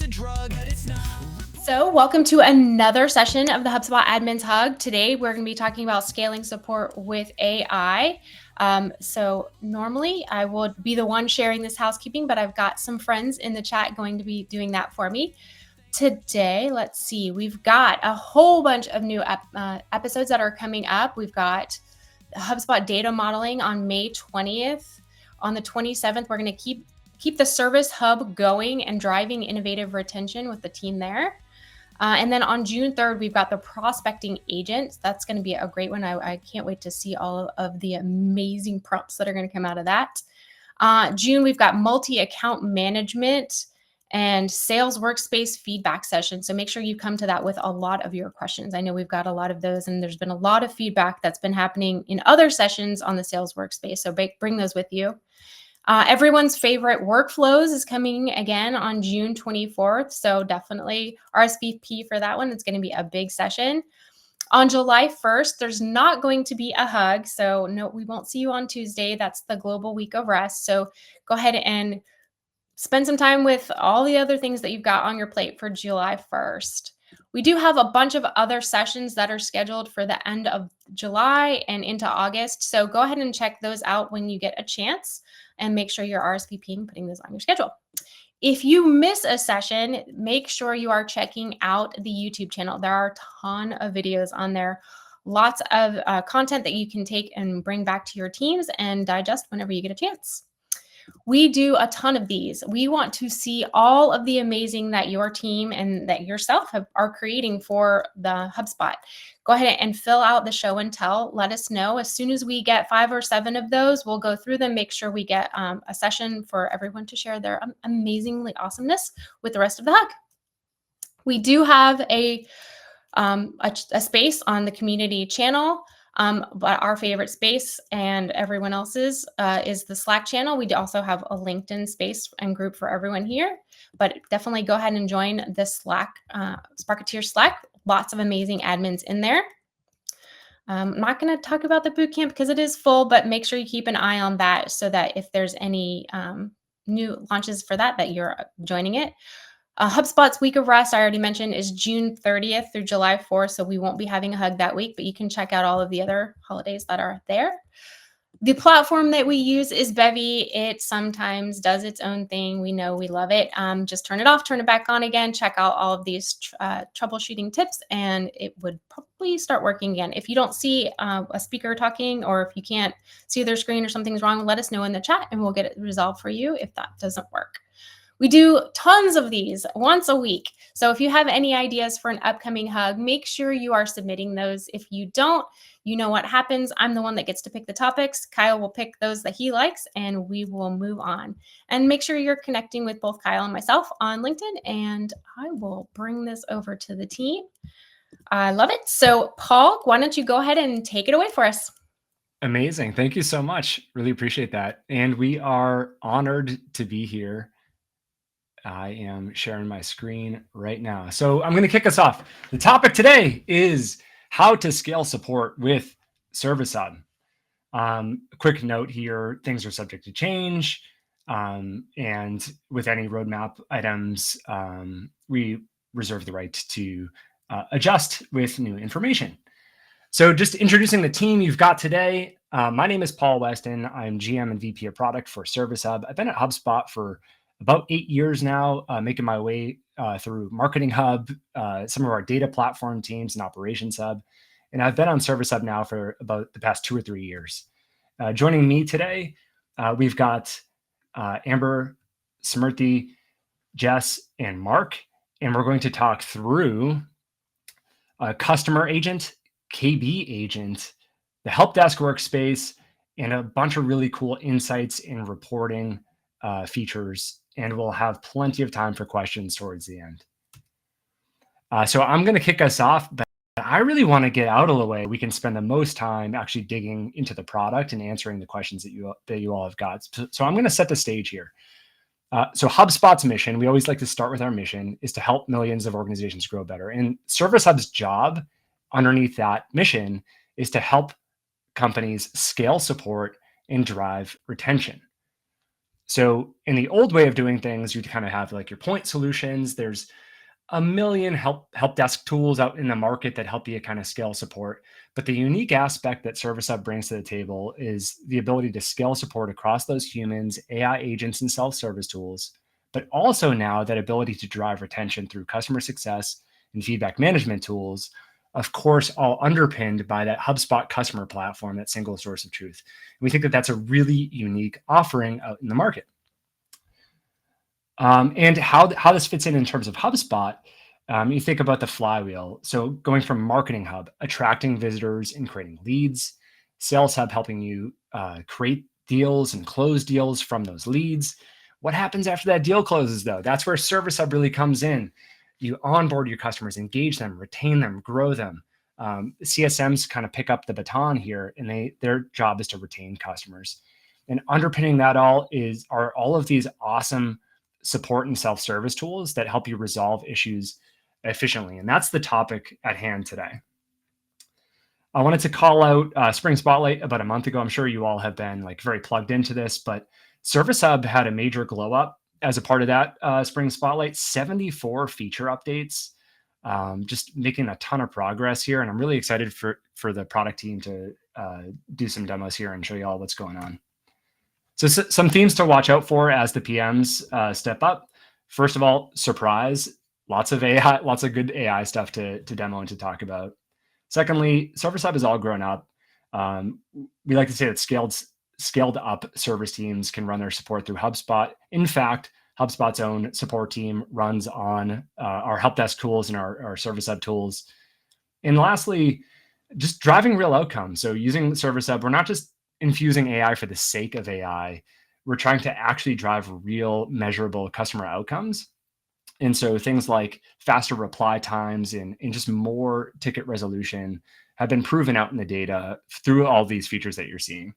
a drug, but it's not. So welcome to another session of the HubSpot Admins Hug. Today, we're going to be talking about scaling support with AI. So normally I would be the one sharing this housekeeping, but I've got some friends in the chat going to be doing that for me. Today, let's see, we've got a whole bunch of new episodes that are coming up. We've got HubSpot data modeling on May 20th. On the 27th, we're going to keep the service hub going and driving innovative retention with the team there. And then on June 3rd, we've got the prospecting agent. That's going to be a great one. I can't wait to see all of the amazing prompts that are going to come out of that. June, we've got multi-account management and sales workspace feedback session. So make sure you come to that with a lot of your questions. I know we've got a lot of those, and there's been a lot of feedback that's been happening in other sessions on the sales workspace. So bring those with you. Everyone's favorite workflows is coming again on June 24th. So definitely RSVP for that one. It's going to be a big session. On July 1st, there's not going to be a hug. So no, we won't see you on Tuesday. That's the global week of rest. So go ahead and spend some time with all the other things that you've got on your plate for July 1st. We do have a bunch of other sessions that are scheduled for the end of July and into August. So go ahead and check those out when you get a chance and make sure you're RSVPing, putting those on your schedule. If you miss a session, make sure you are checking out the YouTube channel. There are a ton of videos on there, lots of content that you can take and bring back to your teams and digest whenever you get a chance. We do a ton of these. We want to see all of the amazing that your team and that yourself are creating for the HubSpot. Go ahead and fill out the show and tell. Let us know. As soon as we get 5 or 7 of those, we'll go through them, make sure we get a session for everyone to share their amazingly awesomeness with the rest of the hug. We do have a space on the community channel. But our favorite space and everyone else's is the Slack channel. We also have a LinkedIn space and group for everyone here, but definitely go ahead and join the Slack, Sparketeer Slack. Lots of amazing admins in there. I'm not going to talk about the bootcamp because it is full, but make sure you keep an eye on that so that if there's any new launches for that you're joining it. HubSpot's week of rest, I already mentioned, is June 30th through July 4th, so we won't be having a hug that week, but you can check out all of the other holidays that are there. The platform that we use is Bevy. It sometimes does its own thing. We know we love it. Just turn it off, turn it back on again, check out all of these troubleshooting tips, and it would probably start working again. If you don't see a speaker talking, or if you can't see their screen or something's wrong, let us know in the chat, and we'll get it resolved for you if that doesn't work. We do tons of these once a week. So if you have any ideas for an upcoming hug, make sure you are submitting those. If you don't, you know what happens. I'm the one that gets to pick the topics. Kyle will pick those that he likes, and we will move on. And make sure you're connecting with both Kyle and myself on LinkedIn, and I will bring this over to the team. I love it. So Paul, why don't you go ahead and take it away for us? Amazing. Thank you so much. Really appreciate that. And we are honored to be here. I am sharing my screen right now. So I'm going to kick us off. The topic today is how to scale support with Service Hub. A quick note here, things are subject to change. And with any roadmap items, we reserve the right to adjust with new information. So just introducing the team you've got today. My name is Paul Weston. I'm GM and VP of Product for Service Hub. I've been at HubSpot for about 8 years now, making my way through Marketing Hub, some of our data platform teams and Operations Hub. And I've been on Service Hub now for about the past 2 or 3 years. Joining me today, we've got Amber, Smriti, Jess, and Mark. And we're going to talk through a customer agent, KB agent, the help desk workspace, and a bunch of really cool insights and reporting features. And we'll have plenty of time for questions towards the end. So I'm going to kick us off, but I really want to get out of the way. We can spend the most time actually digging into the product and answering the questions that you all have got. So I'm going to set the stage here. So HubSpot's mission, we always like to start with our mission, is to help millions of organizations grow better. And Service Hub's job underneath that mission is to help companies scale support and drive retention. So in the old way of doing things, you'd kind of have like your point solutions. There's a million help desk tools out in the market that help you kind of scale support. But the unique aspect that Service Hub brings to the table is the ability to scale support across those humans, AI agents, and self-service tools, but also now that ability to drive retention through customer success and feedback management tools, of course, all underpinned by that HubSpot customer platform, that single source of truth. And we think that that's a really unique offering out in the market. And how this fits in terms of HubSpot, you think about the flywheel. So going from Marketing Hub, attracting visitors and creating leads, Sales Hub helping you create deals and close deals from those leads. What happens after that deal closes, though? That's where Service Hub really comes in. You onboard your customers, engage them, retain them, grow them. CSMs kind of pick up the baton here, and their job is to retain customers. And underpinning that are all of these awesome support and self-service tools that help you resolve issues efficiently. And that's the topic at hand today. I wanted to call out Spring Spotlight about a month ago. I'm sure you all have been like very plugged into this, but Service Hub had a major glow up as a part of that Spring Spotlight. 74 feature updates, just making a ton of progress here. And I'm really excited for the product team to do some demos here and show you all what's going on. So some themes to watch out for as the PMs step up. First of all, surprise, lots of AI, lots of good AI stuff to demo and to talk about. Secondly, Service Hub is all grown up. We like to say that scaled up service teams can run their support through HubSpot. In fact, HubSpot's own support team runs on our help desk tools and our Service Hub tools. And lastly, just driving real outcomes. So using Service Hub, we're not just infusing AI for the sake of AI. We're trying to actually drive real measurable customer outcomes. And so things like faster reply times and just more ticket resolution have been proven out in the data through all these features that you're seeing.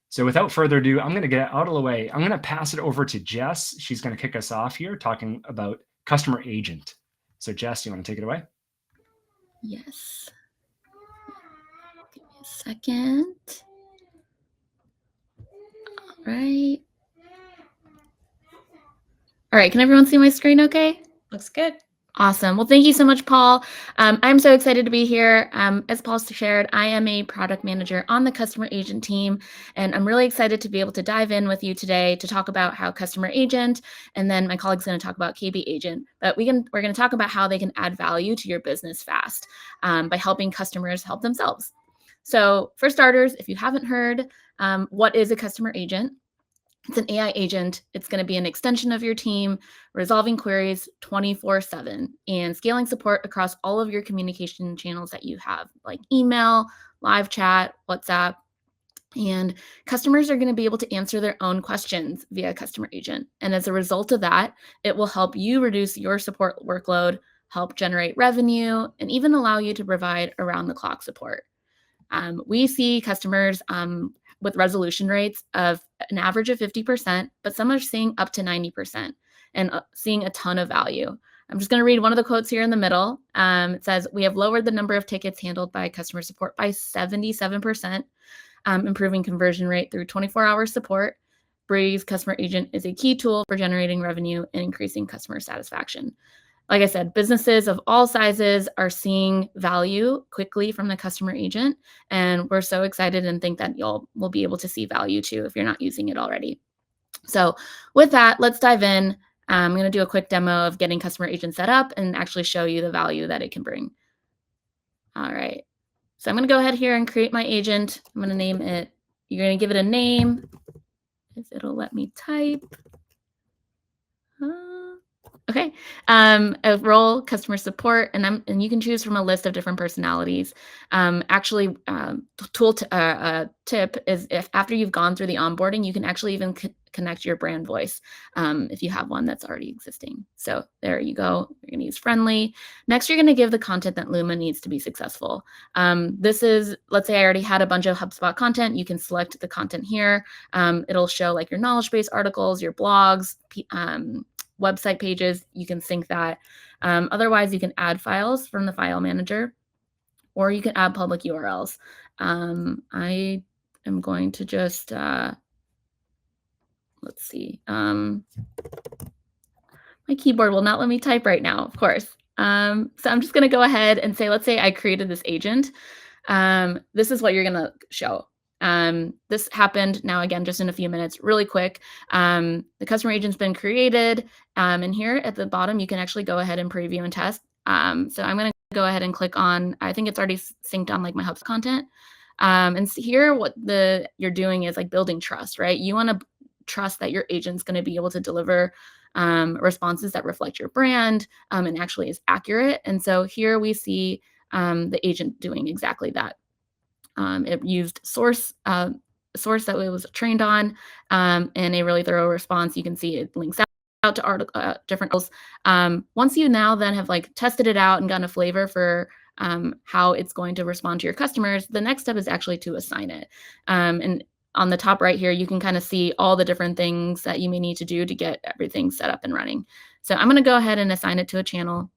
So without further ado, I'm going to get out of the way. I'm going to pass it over to Jess. She's going to kick us off here talking about Customer Agent. So Jess, you want to take it away? Yes. Give me a second. Right. All right. Can everyone see my screen okay? Looks good. Awesome. Well, thank you so much, Paul. I'm so excited to be here. As Paul shared, I am a product manager on the Customer Agent team, and I'm really excited to be able to dive in with you today to talk about how Customer Agent, and then my colleague's going to talk about KB Agent. But we're going to talk about how they can add value to your business fast by helping customers help themselves. So for starters, if you haven't heard, what is a Customer Agent? It's an AI agent. It's going to be an extension of your team, resolving queries 24/7 and scaling support across all of your communication channels that you have, like email, live chat, WhatsApp. And customers are going to be able to answer their own questions via Customer Agent. And as a result of that, it will help you reduce your support workload, help generate revenue, and even allow you to provide around-the-clock support. We see customers with resolution rates of an average of 50%, but some are seeing up to 90% and seeing a ton of value. I'm just going to read one of the quotes here in the middle. It says, "We have lowered the number of tickets handled by customer support by 77%, improving conversion rate through 24-hour support. Breeze Customer Agent is a key tool for generating revenue and increasing customer satisfaction." Like I said, businesses of all sizes are seeing value quickly from the Customer Agent, and we're so excited and think that you'll will be able to see value too if you're not using it already. So with that, let's dive in. I'm going to do a quick demo of getting Customer Agent set up and actually show you the value that it can bring. All right. So I'm going to go ahead here and create my agent. I'm going to name it. You're going to give it a name. If it'll let me type. Okay, a role, customer support, and you can choose from a list of different personalities. Actually, tip is if after you've gone through the onboarding, you can actually even connect your brand voice if you have one that's already existing. So there you go. You're going to use friendly. Next, you're going to give the content that Luma needs to be successful. This is, let's say I already had a bunch of HubSpot content. You can select the content here. It'll show like your knowledge base articles, your blogs, website pages. You can sync that. Otherwise, you can add files from the file manager, or you can add public URLs. I am going to just let's see. My keyboard will not let me type right now, of course. So I'm just going to go ahead and say, let's say I created this agent. This is what you're going to show. This happened now, again, just in a few minutes, really quick. The customer agent's been created. And here at the bottom, you can actually go ahead and preview and test. So I'm going to go ahead and click on, I think it's already synced on like my HubSpot content. And here what you're doing is like building trust, right? You want to trust that your agent's going to be able to deliver responses that reflect your brand and actually is accurate. And so here we see the agent doing exactly that. It used source that it was trained on and a really thorough response. You can see it links out to different articles. Once you now then have like tested it out and gotten a flavor for how it's going to respond to your customers, the next step is actually to assign it. And on the top right here, you can kind of see all the different things that you may need to do to get everything set up and running. So I'm going to go ahead and assign it to a channel.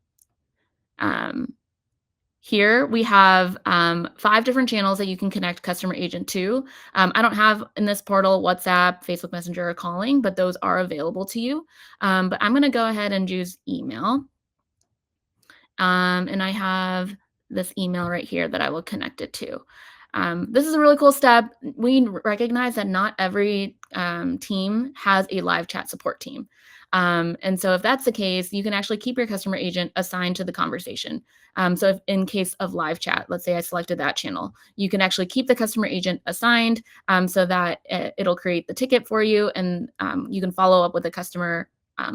Here we have 5 different channels that you can connect customer agent to. I don't have in this portal WhatsApp, Facebook Messenger, or calling, but those are available to you. But I'm going to go ahead and use email. And I have this email right here that I will connect it to. This is a really cool step. We recognize that not every team has a live chat support team. And so if that's the case, you can actually keep your customer agent assigned to the conversation. So if in case of live chat, let's say I selected that channel, you can actually keep the customer agent assigned so that it'll create the ticket for you and you can follow up with the customer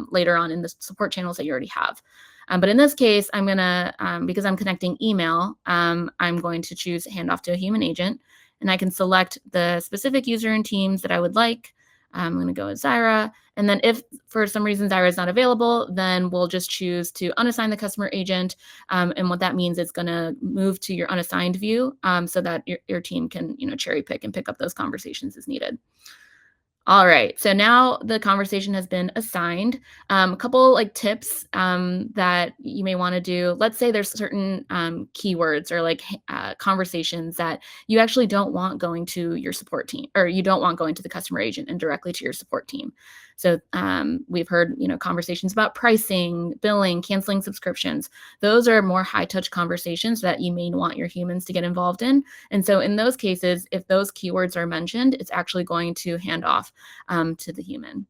later on in the support channels that you already have. But in this case, I'm going to, because I'm connecting email, I'm going to choose handoff to a human agent, and I can select the specific user and teams that I would like. I'm going to go with Zyra. And then if for some reason Zyra is not available, then we'll just choose to unassign the customer agent. And what that means is going to move to your unassigned view so that your team can, cherry pick and pick up those conversations as needed. All right, so now the conversation has been assigned. A couple like tips that you may want to do. Let's say there's certain keywords or like conversations that you actually don't want going to your support team, or you don't want going to the customer agent and directly to your support team. So we've heard, conversations about pricing, billing, canceling subscriptions. Those are more high touch conversations that you may want your humans to get involved in. And so in those cases, if those keywords are mentioned, it's actually going to hand off to the human.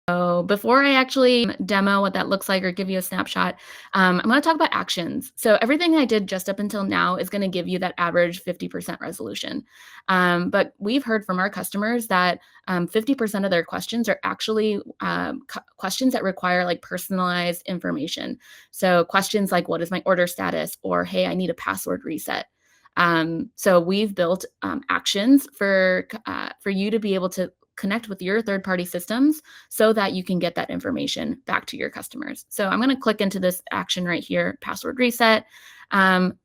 So before I actually demo what that looks like or give you a snapshot, I'm going to talk about actions. So everything I did just up until now is going to give you that average 50% resolution. But we've heard from our customers that 50% of their questions are actually questions that require like personalized information. So questions like, what is my order status? Or, hey, I need a password reset. So we've built actions for you to be able to connect with your third-party systems so that you can get that information back to your customers. So I'm going to click into this action right here, password reset.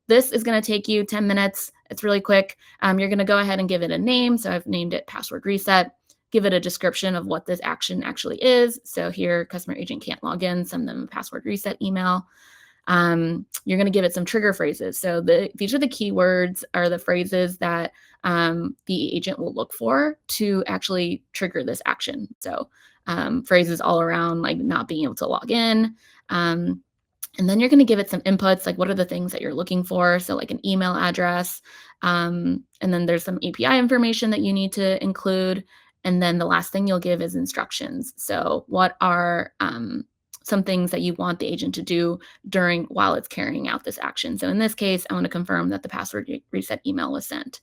This is going to take you 10 minutes. It's really quick. You're going to go ahead and give it a name. So I've named it password reset. Give it a description of what this action actually is. So here, customer agent can't log in, send them a password reset email. You're going to give it some trigger phrases. So these are the keywords or the phrases that the agent will look for to actually trigger this action. So phrases all around like not being able to log in. And then you're going to give it some inputs, like what are the things that you're looking for? So like an email address. And then there's some API information that you need to include. And then the last thing you'll give is instructions. So what are some things that you want the agent to do while it's carrying out this action. So in this case, I want to confirm that the password reset email was sent.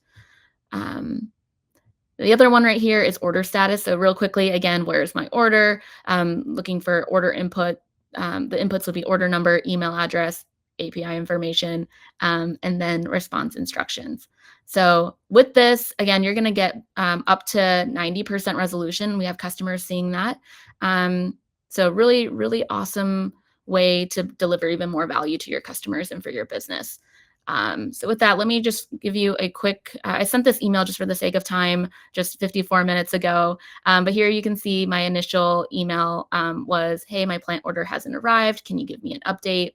The other one right here is order status. So real quickly, again, where's my order? Looking for order input. The inputs will be order number, email address, API information, and then response instructions. So with this, again, you're going to get up to 90% resolution. We have customers seeing that. So really, really awesome way to deliver even more value to your customers and for your business. So with that, let me just give you a quick, I sent this email just for the sake of time, just 54 minutes ago. But here you can see my initial email was, hey, my plant order hasn't arrived. Can you give me an update?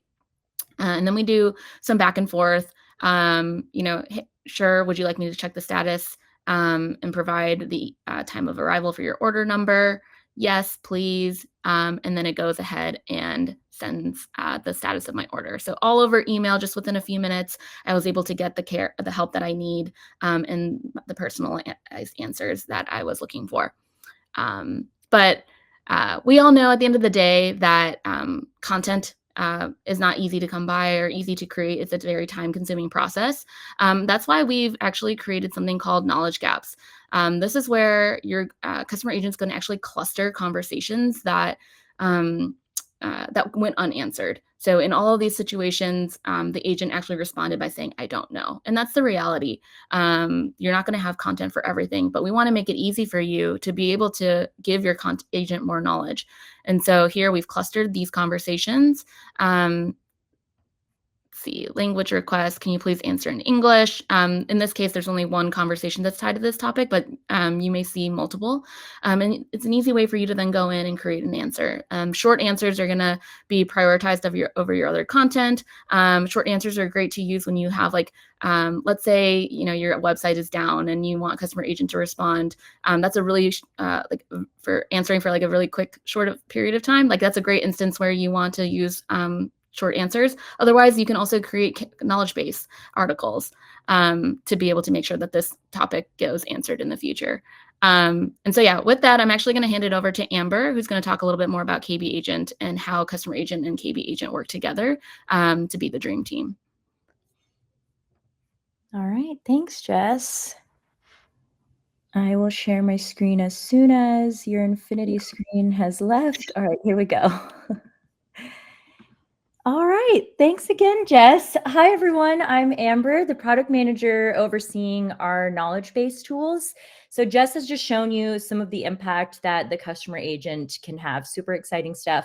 And then we do some back and forth. Hey, sure, would you like me to check the status? and provide the time of arrival for your order number. Yes, please. And then it goes ahead and sends the status of my order. So all over email, just within a few minutes, I was able to get the help that I need, and the personalized answers that I was looking for. But we all know at the end of the day that content is not easy to come by or easy to create. It's a very time-consuming process. That's why we've actually created something called knowledge gaps. This is where your customer agent is going to actually cluster conversations that that went unanswered. So in all of these situations, the agent actually responded by saying, "I don't know," and that's the reality. You're not going to have content for everything, but we want to make it easy for you to be able to give your agent more knowledge. And so here we've clustered these conversations. See, language request, can you please answer in English? In this case, there's only one conversation that's tied to this topic, but you may see multiple. And it's an easy way for you to then go in and create an answer. Short answers are going to be prioritized over your other content. Short answers are great to use when you have let's say, your website is down and you want customer agent to respond. That's a really for answering for a really quick, short period of time. That's a great instance where you want to use short answers. Otherwise, you can also create knowledge base articles to be able to make sure that this topic goes answered in the future. And so, yeah, with that, I'm actually going to hand it over to Amber, who's going to talk a little bit more about KB Agent and how customer agent and KB agent work together to be the dream team. All right. Thanks, Jess. I will share my screen as soon as your infinity screen has left. All right, here we go. All right. Thanks again, Jess. Hi, everyone. I'm Amber, the product manager overseeing our knowledge base tools. So Jess has just shown you some of the impact that the customer agent can have. Super exciting stuff.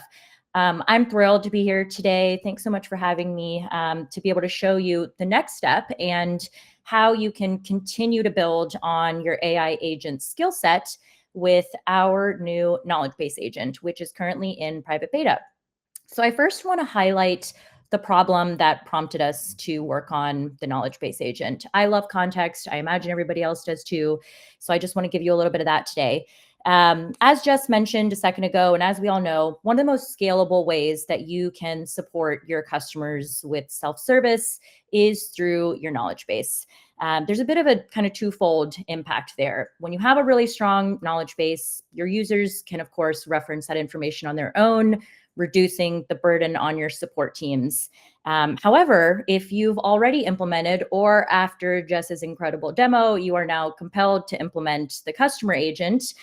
I'm thrilled to be here today. Thanks so much for having me to be able to show you the next step and how you can continue to build on your AI agent skill set with our new knowledge base agent, which is currently in private beta. So I first want to highlight the problem that prompted us to work on the knowledge base agent. I love context. I imagine everybody else does too. So I just want to give you a little bit of that today. As Jess mentioned a second ago, and as we all know, one of the most scalable ways that you can support your customers with self-service is through your knowledge base. There's a bit of a kind of twofold impact there. When you have a really strong knowledge base, your users can, of course, reference that information on their own, reducing the burden on your support teams. However, if you've already implemented, or after Jess's incredible demo, you are now compelled to implement the customer agent,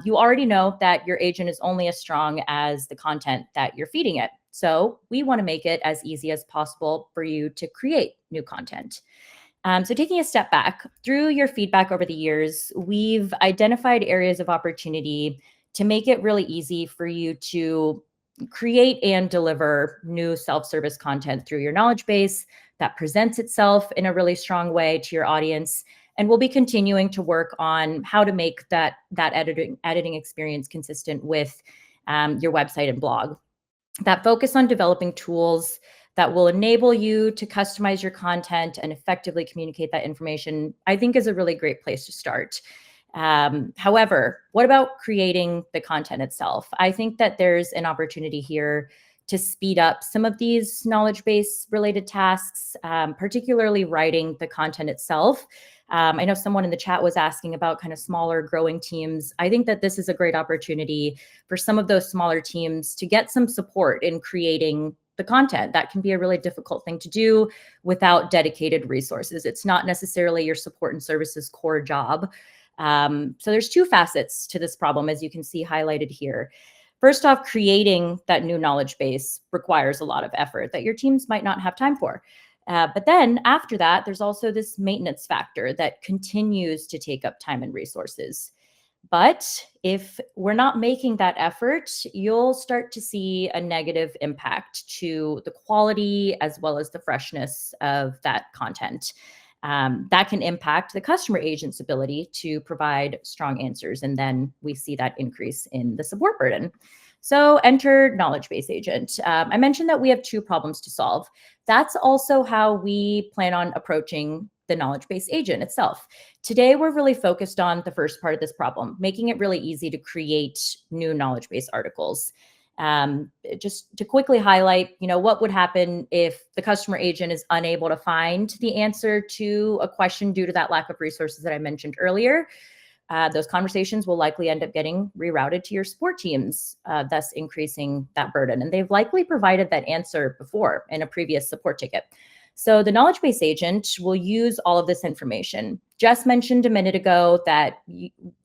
you already know that your agent is only as strong as the content that you're feeding it. So we want to make it as easy as possible for you to create new content. So taking a step back, through your feedback over the years, we've identified areas of opportunity to make it really easy for you to create and deliver new self-service content through your knowledge base that presents itself in a really strong way to your audience. And we'll be continuing to work on how to make that editing experience consistent with your website and blog. That focus on developing tools that will enable you to customize your content and effectively communicate that information, I think is a really great place to start. However, what about creating the content itself? I think that there's an opportunity here to speed up some of these knowledge base related tasks, particularly writing the content itself. I know someone in the chat was asking about kind of smaller growing teams. I think that this is a great opportunity for some of those smaller teams to get some support in creating the content. That can be a really difficult thing to do without dedicated resources. It's not necessarily your support and services core job. So there's two facets to this problem, as you can see highlighted here. First off, creating that new knowledge base requires a lot of effort that your teams might not have time for. But then after that, there's also this maintenance factor that continues to take up time and resources. But if we're not making that effort, you'll start to see a negative impact to the quality as well as the freshness of that content. That can impact the customer agent's ability to provide strong answers. And then we see that increase in the support burden. So enter knowledge base agent. I mentioned that we have two problems to solve. That's also how we plan on approaching the knowledge base agent itself. Today, we're really focused on the first part of this problem, making it really easy to create new knowledge base articles. Just to quickly highlight, what would happen if the customer agent is unable to find the answer to a question due to that lack of resources that I mentioned earlier. Those conversations will likely end up getting rerouted to your support teams, thus increasing that burden. And they've likely provided that answer before in a previous support ticket. So the knowledge base agent will use all of this information. Jess mentioned a minute ago that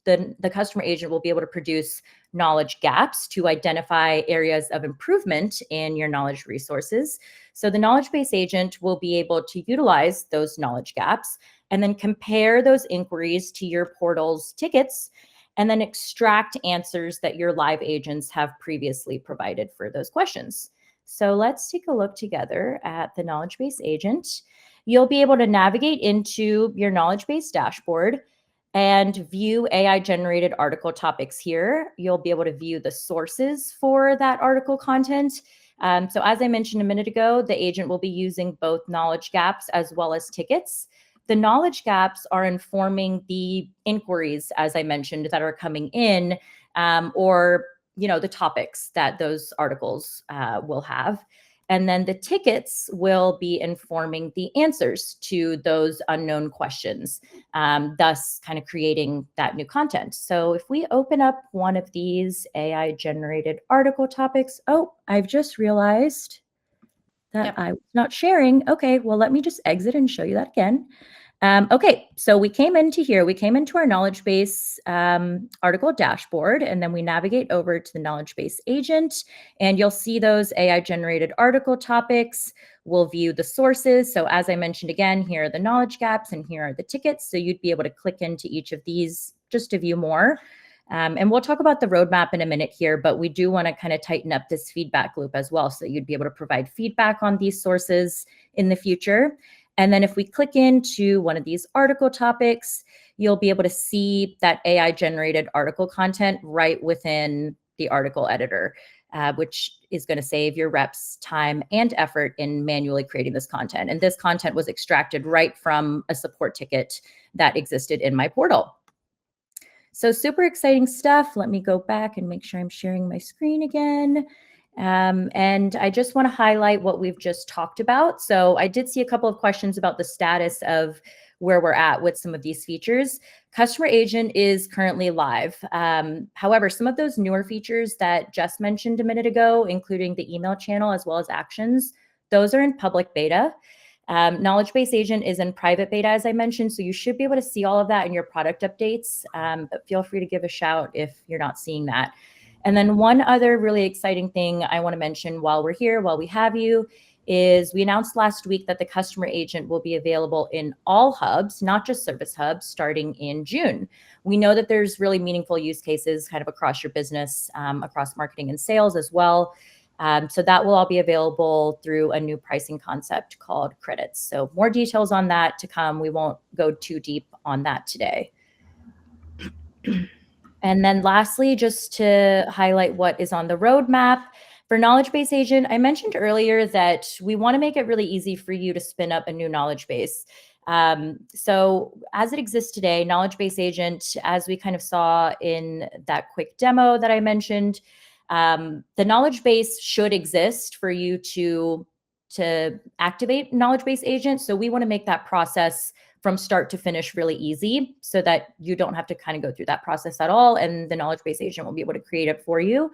the customer agent will be able to produce knowledge gaps to identify areas of improvement in your knowledge resources. So the knowledge base agent will be able to utilize those knowledge gaps and then compare those inquiries to your portal's tickets and then extract answers that your live agents have previously provided for those questions. So let's take a look together at the knowledge base agent. You'll be able to navigate into your knowledge base dashboard and view AI generated article topics here. You'll be able to view the sources for that article content. So as I mentioned a minute ago, the agent will be using both knowledge gaps as well as tickets. The knowledge gaps are informing the inquiries, as I mentioned, that are coming in, or the topics that those articles will have. And then the tickets will be informing the answers to those unknown questions, thus kind of creating that new content. So if we open up one of these AI generated article topics, I've just realized that I was not sharing. Okay, well, let me just exit and show you that again. Okay, so we came into here, we came into our knowledge base article dashboard, and then we navigate over to the knowledge base agent, and you'll see those AI generated article topics. We'll view the sources. So as I mentioned again, here are the knowledge gaps and here are the tickets. So you'd be able to click into each of these just to view more. And we'll talk about the roadmap in a minute here, but we do want to kind of tighten up this feedback loop as well. So you'd be able to provide feedback on these sources in the future. And then if we click into one of these article topics, you'll be able to see that AI generated article content right within the article editor, which is going to save your reps time and effort in manually creating this content. And this content was extracted right from a support ticket that existed in my portal. So super exciting stuff. Let me go back and make sure I'm sharing my screen again. And I just want to highlight what we've just talked about. So I did see a couple of questions about the status of where we're at with some of these features. Customer Agent is currently live. However, some of those newer features that Jess mentioned a minute ago, including the email channel as well as actions, those are in public beta. Knowledge Base Agent is in private beta, as I mentioned, so you should be able to see all of that in your product updates, but feel free to give a shout if you're not seeing that. And then one other really exciting thing I want to mention while we're here, while we have you, is we announced last week that the customer agent will be available in all hubs, not just service hubs, starting in June. We know that there's really meaningful use cases kind of across your business, across marketing and sales as well. So that will all be available through a new pricing concept called credits. So more details on that to come. We won't go too deep on that today. And then lastly, just to highlight what is on the roadmap for Knowledge Base Agent, I mentioned earlier that we want to make it really easy for you to spin up a new knowledge base. So as it exists today, Knowledge Base Agent, as we kind of saw in that quick demo that I mentioned, the knowledge base should exist for you to activate Knowledge Base Agent. So we want to make that process from start to finish really easy so that you don't have to kind of go through that process at all. And the Knowledge Base Agent will be able to create it for you.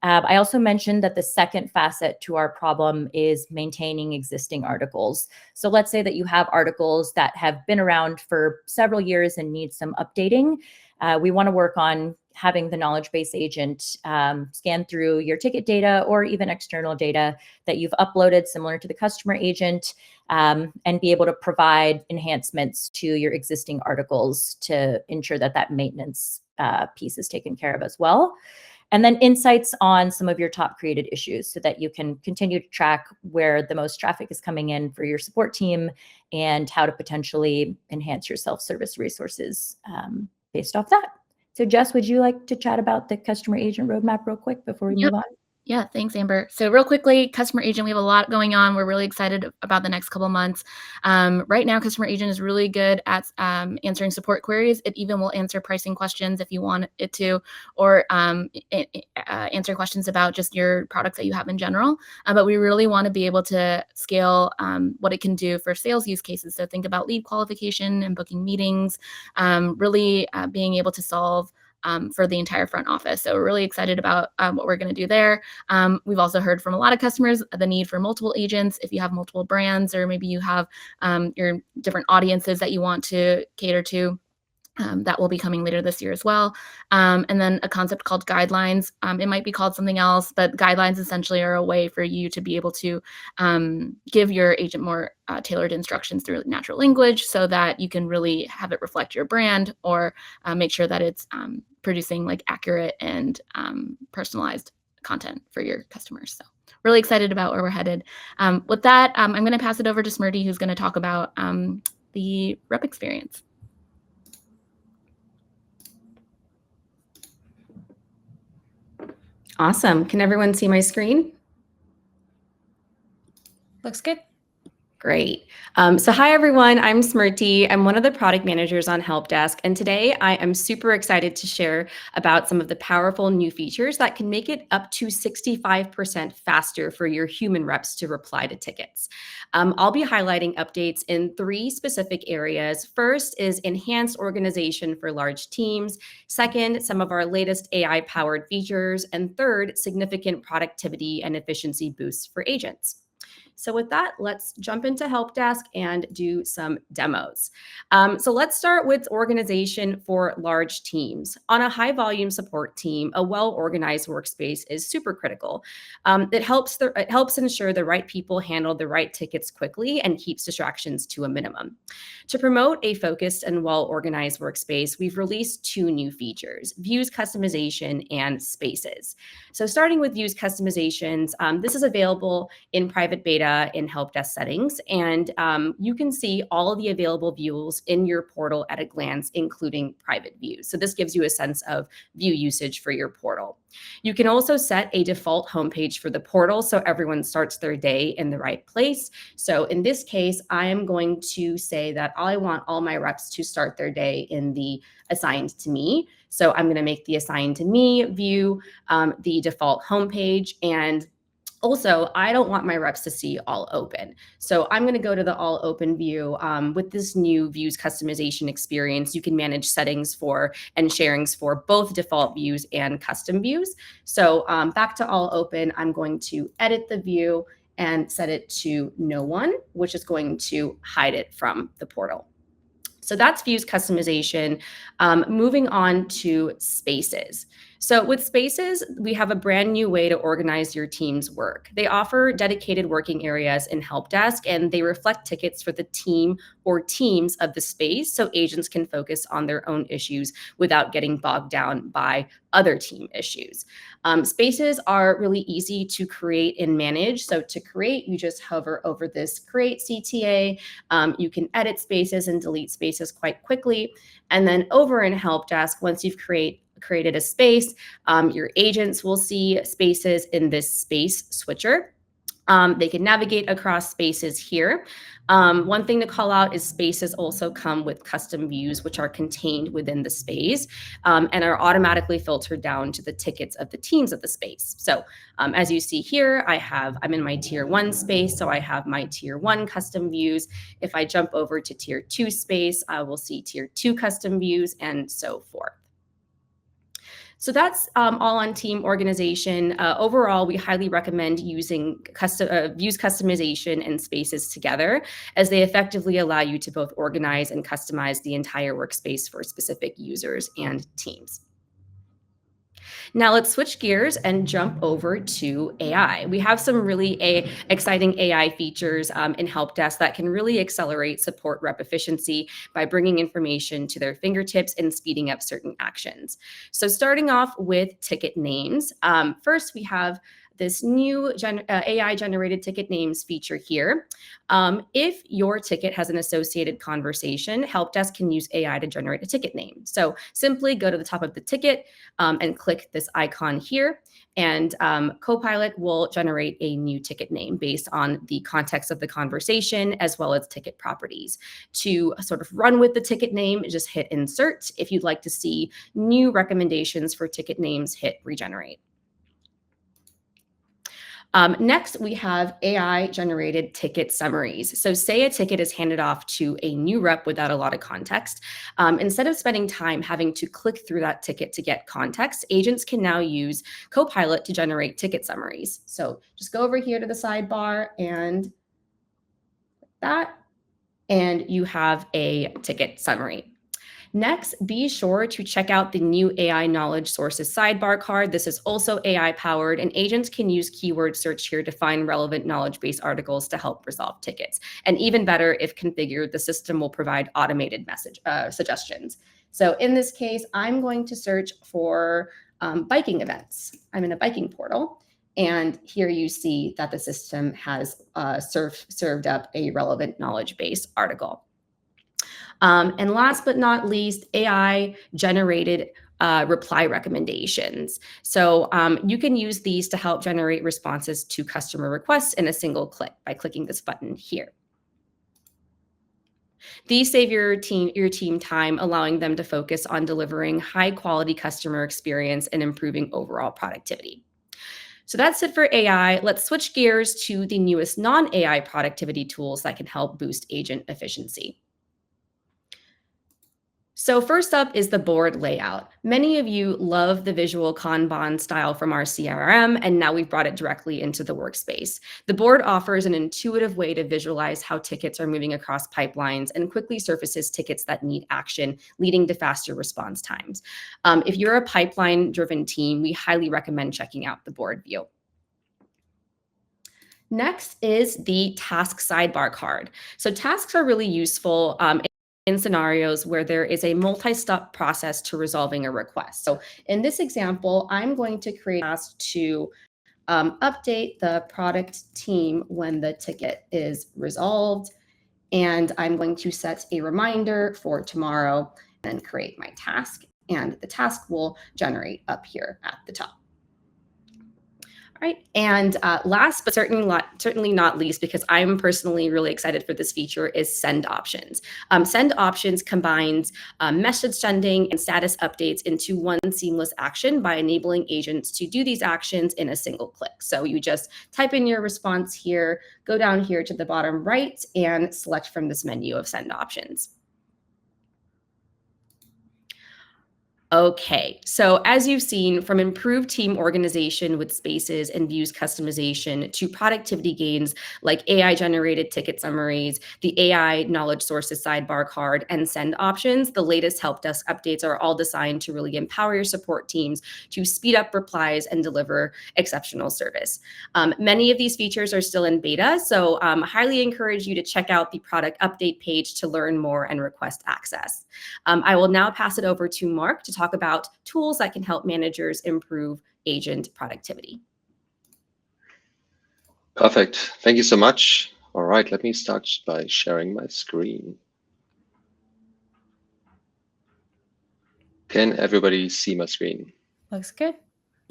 I also mentioned that the second facet to our problem is maintaining existing articles. So let's say that you have articles that have been around for several years and need some updating. We want to work on having the Knowledge Base Agent scan through your ticket data or even external data that you've uploaded similar to the customer agent, and be able to provide enhancements to your existing articles to ensure that that maintenance piece is taken care of as well. And then insights on some of your top created issues so that you can continue to track where the most traffic is coming in for your support team and how to potentially enhance your self-service resources based off that. So Jess, would you like to chat about the customer agent roadmap real quick before we move on? Yeah, thanks, Amber. So real quickly, Customer Agent, we have a lot going on. We're really excited about the next couple of months. Right now, Customer Agent is really good at answering support queries. It even will answer pricing questions if you want it to, or answer questions about just your products that you have in general. But we really want to be able to scale what it can do for sales use cases. So think about lead qualification and booking meetings, really being able to solve for the entire front office. So we're really excited about what we're going to do there. We've also heard from a lot of customers the need for multiple agents. If you have multiple brands, or maybe you have your different audiences that you want to cater to, that will be coming later this year as well. And then a concept called guidelines. It might be called something else, but guidelines essentially are a way for you to be able to give your agent more tailored instructions through natural language, so that you can really have it reflect your brand, or make sure that it's producing like accurate and personalized content for your customers. So really excited about where we're headed. With that, I'm going to pass it over to Smriti, who's going to talk about the rep experience. Awesome. Can everyone see my screen? Looks good. Great. So hi, everyone. I'm Smriti. I'm one of the product managers on Help Desk. And today I am super excited to share about some of the powerful new features that can make it up to 65% faster for your human reps to reply to tickets. I'll be highlighting updates in 3 specific areas. First is enhanced organization for large teams. Second, some of our latest AI-powered features. And third, significant productivity and efficiency boosts for agents. So with that, let's jump into Help Desk and do some demos. So let's start with organization for large teams. On a high volume support team, a well-organized workspace is super critical. It helps ensure the right people handle the right tickets quickly and keeps distractions to a minimum. To promote a focused and well-organized workspace, we've released 2 new features: views customization and spaces. So starting with views customizations, this is available in private beta in Help Desk settings, and you can see all of the available views in your portal at a glance, including private views. So this gives you a sense of view usage for your portal. You can also set a default homepage for the portal so everyone starts their day in the right place. So in this case, I am going to say that I want all my reps to start their day in the assigned to me. So I'm going to make the assigned to me view the default homepage. And also, I don't want my reps to see all open. So I'm going to go to the all open view. With this new views customization experience, you can manage settings for and sharings for both default views and custom views. So back to all open, I'm going to edit the view and set it to no one, which is going to hide it from the portal. So that's views customization. Moving on to spaces. So with spaces, we have a brand new way to organize your team's work. They offer dedicated working areas in Help Desk, and they reflect tickets for the team or teams of the space, so agents can focus on their own issues without getting bogged down by other team issues. Spaces are really easy to create and manage. So to create, you just hover over this Create CTA. You can edit spaces and delete spaces quite quickly. And then over in Help Desk, once you've created a space, your agents will see spaces in this space switcher. They can navigate across spaces here. One thing to call out is spaces also come with custom views, which are contained within the space and are automatically filtered down to the tickets of the teams of the space. So as you see here, I'm in my tier 1 space, so I have my tier 1 custom views. If I jump over to tier 2 space, I will see tier 2 custom views and so forth. So that's all on team organization. Overall, we highly recommend using views customization and spaces together, as they effectively allow you to both organize and customize the entire workspace for specific users and teams. Now let's switch gears and jump over to AI. We have some really exciting AI features in Help Desk that can really accelerate support rep efficiency by bringing information to their fingertips and speeding up certain actions. So starting off with ticket names, first we have this new AI generated ticket names feature here. If your ticket has an associated conversation, help desk can use AI to generate a ticket name. So simply go to the top of the ticket and click this icon here, and Copilot will generate a new ticket name based on the context of the conversation as well as ticket properties. To sort of run with the ticket name, just hit insert. If you'd like to see new recommendations for ticket names, hit regenerate. Next, we have AI-generated ticket summaries. So say a ticket is handed off to a new rep without a lot of context. Instead of spending time having to click through that ticket to get context, agents can now use Copilot to generate ticket summaries. So just go over here to the sidebar and that, and you have a ticket summary. Next, be sure to check out the new AI Knowledge Sources sidebar card. This is also AI powered, and agents can use keyword search here to find relevant knowledge-based articles to help resolve tickets. And even better, if configured, the system will provide automated message suggestions. So in this case, I'm going to search for biking events. I'm in a biking portal. And here you see that the system has served up a relevant knowledge base article. And last but not least, AI generated reply recommendations. So you can use these to help generate responses to customer requests in a single click by clicking this button here. These save your team time, allowing them to focus on delivering high quality customer experience and improving overall productivity. So that's it for AI. Let's switch gears to the newest non-AI productivity tools that can help boost agent efficiency. So first up is the board layout. Many of you love the visual Kanban style from our CRM, and now we've brought it directly into the workspace. The board offers an intuitive way to visualize how tickets are moving across pipelines and quickly surfaces tickets that need action, leading to faster response times. If you're a pipeline-driven team, we highly recommend checking out the board view. Next is the task sidebar card. So tasks are really useful in scenarios where there is a multi-step process to resolving a request. So in this example, I'm going to create a task to update the product team when the ticket is resolved. And I'm going to set a reminder for tomorrow and create my task. And the task will generate up here at the top. All right, and last but certainly not least, because I'm personally really excited for this feature, is Send Options. Send Options combines message sending and status updates into one seamless action by enabling agents to do these actions in a single click. So you just type in your response here, go down here to the bottom right, and select from this menu of Send Options. Okay, so as you've seen, from improved team organization with spaces and views customization to productivity gains like AI-generated ticket summaries, the AI knowledge sources sidebar card, and Send Options, the latest help desk updates are all designed to really empower your support teams to speed up replies and deliver exceptional service. Many of these features are still in beta, so I highly encourage you to check out the product update page to learn more and request access. I will now pass it over to Mark to talk about tools that can help managers improve agent productivity. Perfect. Thank you so much. All right, let me start by sharing my screen. Can everybody see my screen? Looks good.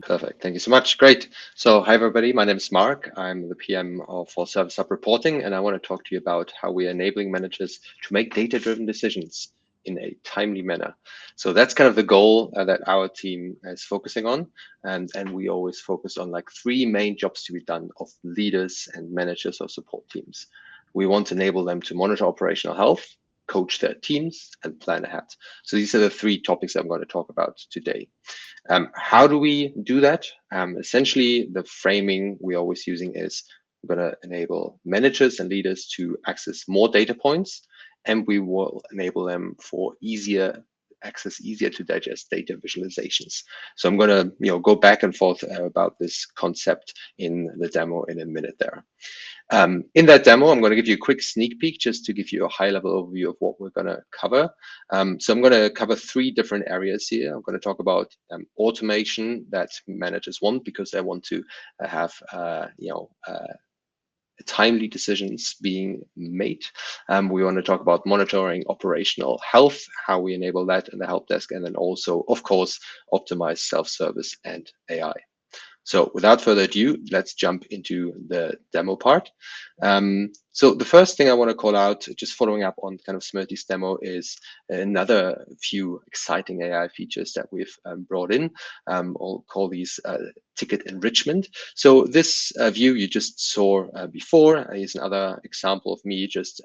Perfect. Thank you so much. Great. So hi, everybody. My name is Mark. I'm the PM for Service Hub Reporting, and I want to talk to you about how we're enabling managers to make data-driven decisions in a timely manner. So that's kind of the goal that our team is focusing on. And we always focus on like 3 main jobs to be done of leaders and managers or support teams. We want to enable them to monitor operational health, coach their teams, and plan ahead. So these are the 3 topics I'm going to talk about today. How do we do that? Essentially, the framing we're always using is we're going to enable managers and leaders to access more data points, and we will enable them for easier to digest data visualizations. So I'm going to go back and forth about this concept in the demo in a minute there. In that demo, I'm going to give you a quick sneak peek just to give you a high-level overview of what we're going to cover. So I'm going to cover 3 different areas here. I'm going to talk about automation that managers want because they want to have timely decisions being made. We want to talk about monitoring operational health, how we enable that in the help desk, and then also, of course, optimize self-service and AI. So without further ado, let's jump into the demo part. So the first thing I want to call out, just following up on kind of Smrti's demo, is another few exciting AI features that we've brought in. I'll call these ticket enrichment. So this view you just saw before is another example of me just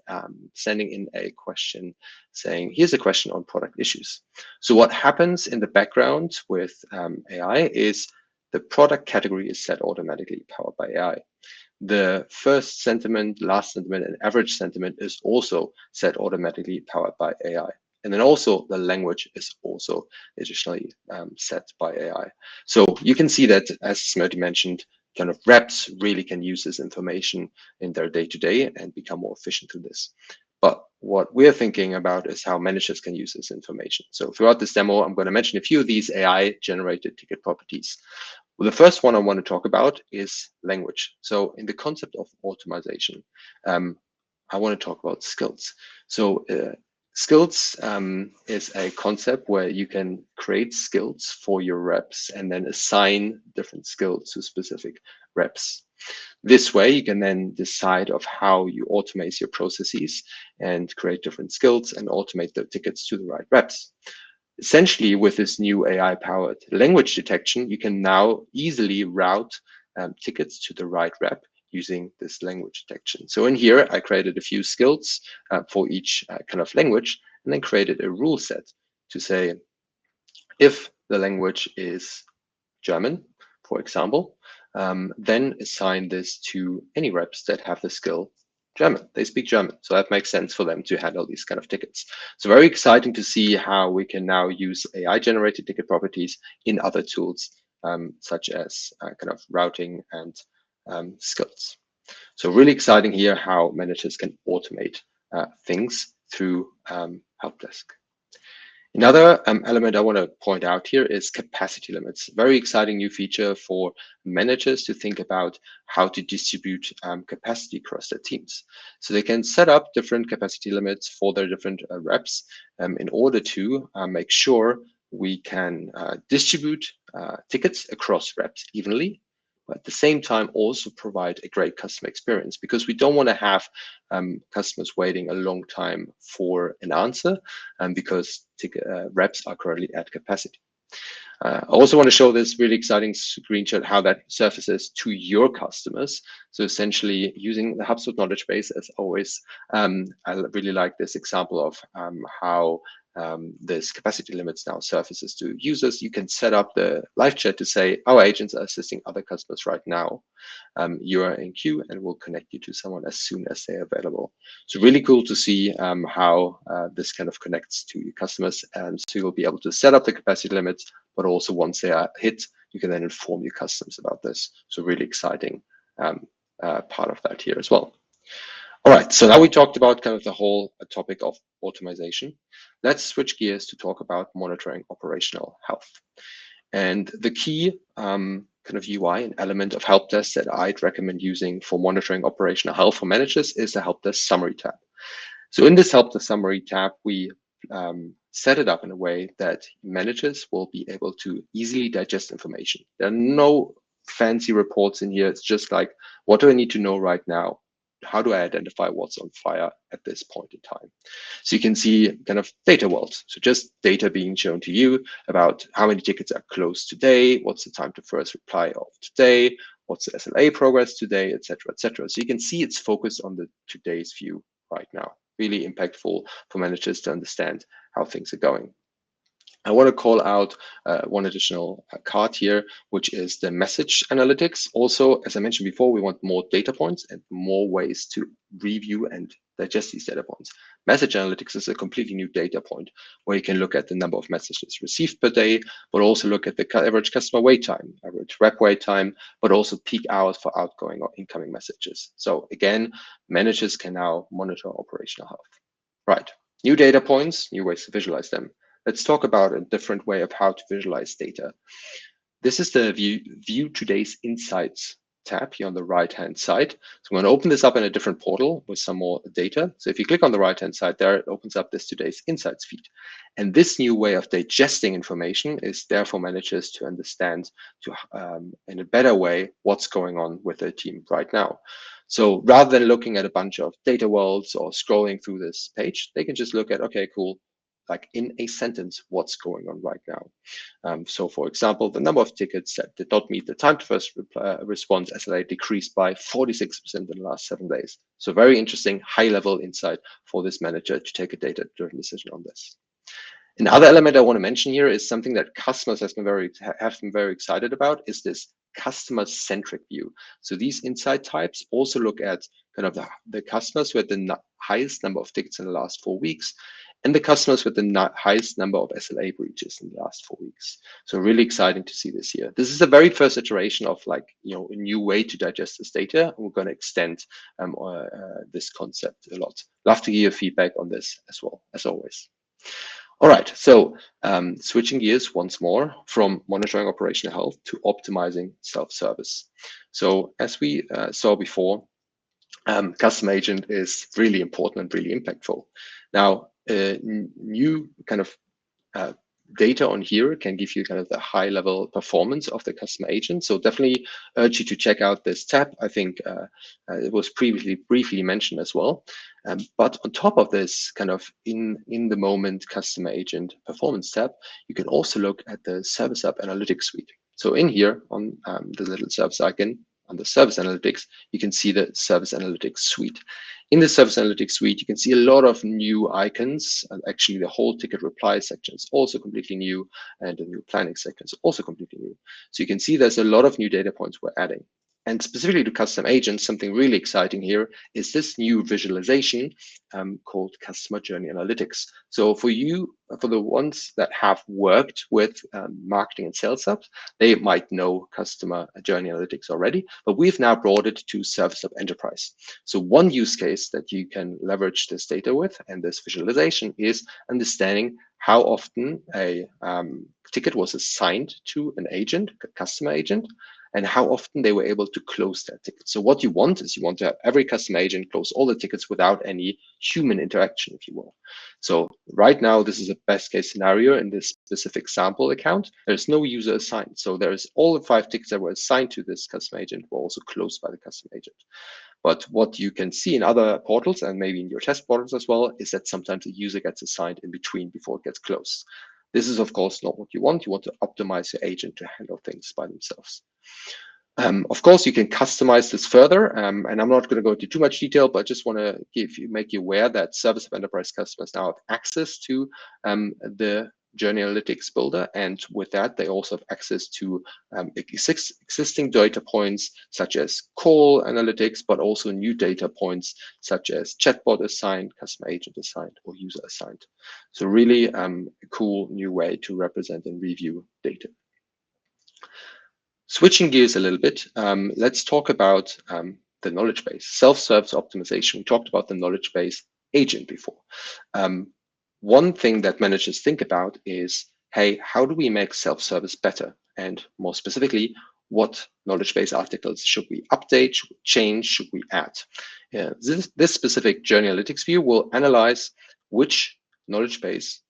sending in a question saying, here's a question on product issues. So what happens in the background with AI is the product category is set automatically, powered by AI. The first sentiment, last sentiment, and average sentiment is also set automatically, powered by AI. And then also the language is also additionally set by AI. So you can see that, as Smrti mentioned, kind of reps really can use this information in their day-to-day and become more efficient through this. But what we're thinking about is how managers can use this information. So throughout this demo, I'm going to mention a few of these AI-generated ticket properties. Well, the first one I want to talk about is language. So in the concept of automation, I want to talk about skills. So skills is a concept where you can create skills for your reps and then assign different skills to specific reps. This way, you can then decide of how you automate your processes and create different skills and automate the tickets to the right reps. Essentially, with this new AI-powered language detection, you can now easily route tickets to the right rep using this language detection. So in here, I created a few skills for each kind of language, and then created a rule set to say, if the language is German, for example, then assign this to any reps that have the skill German. They speak German, so that makes sense for them to handle these kind of tickets. So very exciting to see how we can now use AI-generated ticket properties in other tools, such as kind of routing and skills. So really exciting here how managers can automate things through help desk. Another element I want to point out here is capacity limits. Very exciting new feature for managers to think about how to distribute capacity across their teams. So they can set up different capacity limits for their different reps in order to make sure we can distribute tickets across reps evenly, but at the same time also provide a great customer experience, because we don't want to have customers waiting a long time for an answer because reps are currently at capacity. I also want to show this really exciting screenshot, how that surfaces to your customers. So essentially using the HubSpot knowledge base as always, I really like this example of how this capacity limits now surfaces to users. You can set up the live chat to say, our agents are assisting other customers right now. You are in queue and we'll connect you to someone as soon as they're available. So really cool to see how this kind of connects to your customers. And so you'll be able to set up the capacity limits, but also once they are hit, you can then inform your customers about this. So really exciting part of that here as well. All right, so now we talked about kind of the whole topic of automation. Let's switch gears to talk about monitoring operational health. And the key kind of UI and element of help desk that I'd recommend using for monitoring operational health for managers is the help desk summary tab. So in this help desk summary tab, we set it up in a way that managers will be able to easily digest information. There are no fancy reports in here. It's just like, what do I need to know right now? How do I identify what's on fire at this point in time? So you can see kind of data worlds. So just data being shown to you about how many tickets are closed today, what's the time to first reply of today, what's the SLA progress today, et cetera, et cetera. So you can see it's focused on the today's view right now. Really impactful for managers to understand how things are going. I want to call out one additional card here, which is the message analytics. Also, as I mentioned before, we want more data points and more ways to review and digest these data points. Message analytics is a completely new data point where you can look at the number of messages received per day, but also look at the average customer wait time, average rep wait time, but also peak hours for outgoing or incoming messages. So again, managers can now monitor operational health. Right, new data points, new ways to visualize them. Let's talk about a different way of how to visualize data. This is the View Today's Insights tab here on the right-hand side. So I'm going to open this up in a different portal with some more data. So if you click on the right-hand side there, it opens up this Today's Insights feed. And this new way of digesting information is there for managers to understand in a better way what's going on with their team right now. So rather than looking at a bunch of data worlds or scrolling through this page, they can just look at, okay, cool, like in a sentence, what's going on right now. So for example, the number of tickets that did not meet the time to first response SLA decreased by 46% in the last 7 days. So very interesting high level insight for this manager to take a data-driven decision on this. Another element I want to mention here is something that customers have been very excited about is this customer-centric view. So these insight types also look at kind of the customers who had the highest number of tickets in the last 4 weeks, and the customers with the highest number of SLA breaches in the last 4 weeks. So really exciting to see this here. This is the very first iteration of a new way to digest this data. And we're going to extend this concept a lot. Love to hear your feedback on this as well, as always. All right, so switching gears once more from monitoring operational health to optimizing self-service. So as we saw before, customer agent is really important and really impactful. Now, new kind of data on here can give you kind of the high level performance of the customer agent. So definitely urge you to check out this tab. I think it was previously briefly mentioned as well. But on top of this kind of in the moment customer agent performance tab, you can also look at the Service Hub Analytics suite. So in here on the little service icon, on the Service Analytics, you can see the Service Analytics suite. In the Service Analytics suite, you can see a lot of new icons, and actually the whole ticket reply section is also completely new, and the new planning section is also completely new. So you can see there's a lot of new data points we're adding. And specifically to custom agents, something really exciting here is this new visualization called Customer Journey Analytics. So for the ones that have worked with marketing and sales hubs, they might know Customer Journey Analytics already, but we've now brought it to Service Hub Enterprise. So one use case that you can leverage this data with and this visualization is understanding how often a ticket was assigned to an agent, a customer agent, and how often they were able to close that ticket. So what you want is you want to have every customer agent close all the tickets without any human interaction, if you will. So right now, this is a best case scenario in this specific sample account. There's no user assigned. So there's all the 5 tickets that were assigned to this customer agent were also closed by the customer agent. But what you can see in other portals and maybe in your test portals as well is that sometimes a user gets assigned in between before it gets closed. This is, of course, not what you want. You want to optimize your agent to handle things by themselves. Of course, you can customize this further, and I'm not going to go into too much detail, but I just want to make you aware that Service Hub Enterprise customers now have access to the Journey Analytics Builder, and with that, they also have access to existing data points such as call analytics, but also new data points such as chatbot assigned, customer agent assigned, or user assigned. So really a cool new way to represent and review data. Switching gears a little bit, let's talk about the knowledge base, self-service optimization. We talked about the knowledge base agent before. One thing that managers think about is, hey, how do we make self-service better? And more specifically, what knowledge base articles should we update, should we change, should we add? This specific Journey Analytics view will analyze which knowledge base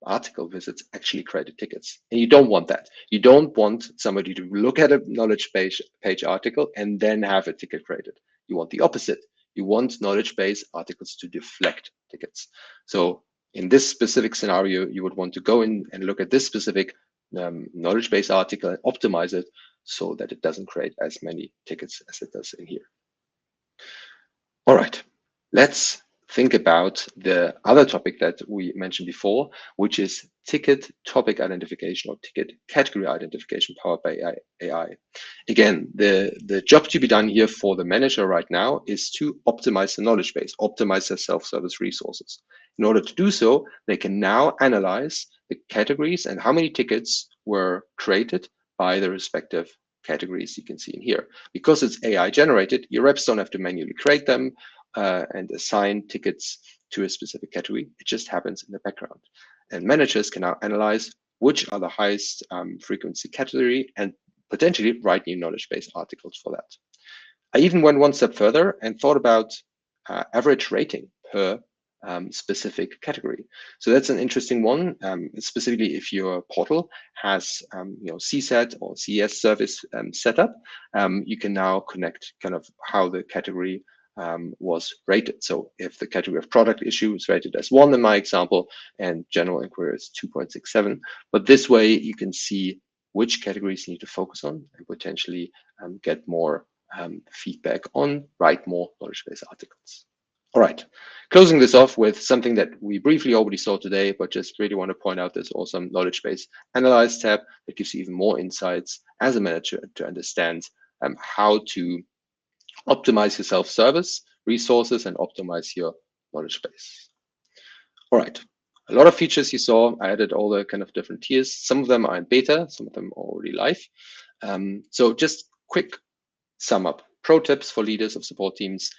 article visits actually created tickets. And you don't want that. You don't want somebody to look at a knowledge page article and then have a ticket created. You want the opposite. You want knowledge base articles to deflect tickets. So in this specific scenario, you would want to go in and look at this specific knowledge base article and optimize it so that it doesn't create as many tickets as it does in here. All right, let's think about the other topic that we mentioned before, which is ticket topic identification or ticket category identification powered by AI. Again, the job to be done here for the manager right now is to optimize the knowledge base, optimize their self-service resources. In order to do so, they can now analyze the categories and how many tickets were created by the respective categories you can see in here. Because it's AI generated, your reps don't have to manually create them and assign tickets to a specific category. It just happens in the background. And managers can now analyze which are the highest frequency category and potentially write new knowledge base articles for that. I even went one step further and thought about average rating per specific category. So that's an interesting one, specifically if your portal has CSAT or CES service set up, you can now connect kind of how the category was rated. So if the category of product issue is rated as 1 in my example, and general inquiry is 2.67, but this way you can see which categories you need to focus on and potentially get more feedback on, write more knowledge base articles. All right, closing this off with something that we briefly already saw today, but just really want to point out this awesome knowledge base analyze tab that gives you even more insights as a manager to understand how to optimize your self-service resources and optimize your knowledge base. All right, a lot of features you saw. I added all the kind of different tiers. Some of them are in beta, some of them are already live. So just quick sum up. Pro tips for leaders of support teams.